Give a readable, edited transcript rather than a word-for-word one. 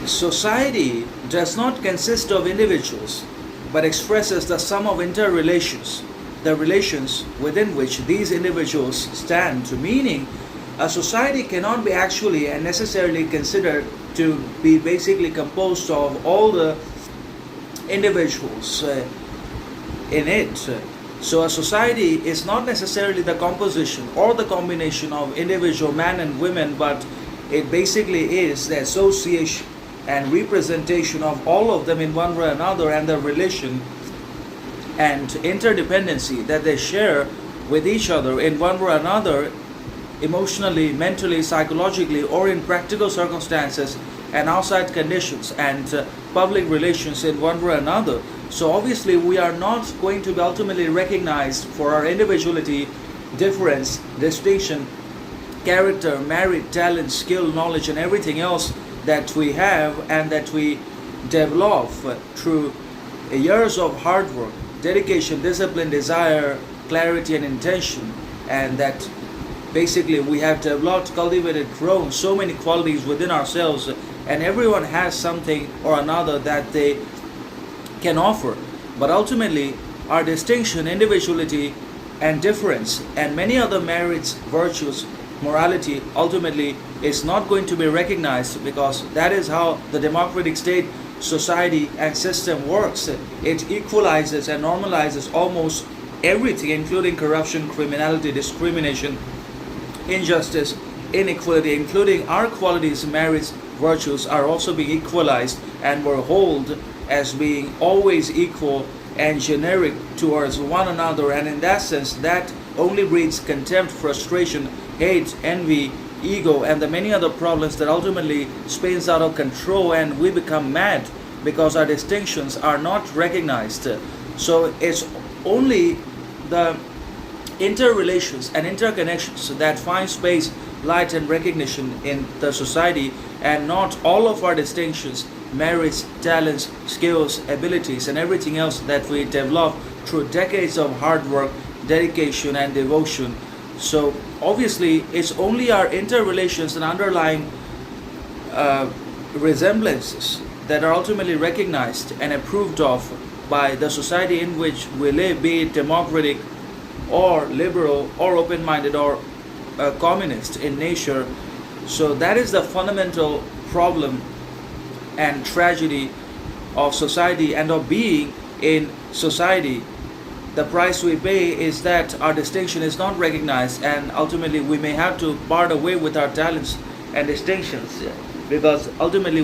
society does not consist of individuals, but expresses the sum of interrelations, the relations within which these individuals stand. Meaning, a society cannot be actually and necessarily considered to be basically composed of all the individuals in it. So a society is not necessarily the composition or the combination of individual men and women, but it basically is the association and representation of all of them in one way or another, and the relation and interdependency that they share with each other in one way or another, emotionally, mentally, psychologically, or in practical circumstances and outside conditions and public relations in one way or another. So obviously we are not going to be ultimately recognized for our individuality, difference, distinction, character, merit, talent, skill, knowledge, and everything else that we have and that we develop through years of hard work, dedication, discipline, desire, clarity, and intention, and that basically we have developed, cultivated, grown so many qualities within ourselves, and everyone has something or another that they can offer. But ultimately, our distinction, individuality, and difference, and many other merits, virtues, morality, ultimately is not going to be recognized, because that is how the democratic state, society, and system works. It equalizes and normalizes almost everything, including corruption, criminality, discrimination, injustice, inequality, including our qualities, merits, virtues are also being equalized and were held as being always equal and generic towards one another. And in that sense, that only breeds contempt, frustration, hate, envy, ego, and the many other problems that ultimately spins out of control, and we become mad because our distinctions are not recognized. So it's only the interrelations and interconnections that find space, light, and recognition in the society, and not all of our distinctions, merits, talents, skills, abilities, and everything else that we develop through decades of hard work, dedication, and devotion. So obviously it's only our interrelations and underlying resemblances that are ultimately recognized and approved of by the society in which we live, be it democratic or liberal or open-minded or communist in nature. So that is the fundamental problem and tragedy of society and of being in society. The price we pay is that our distinction is not recognized, and ultimately we may have to part away with our talents and distinctions, because ultimately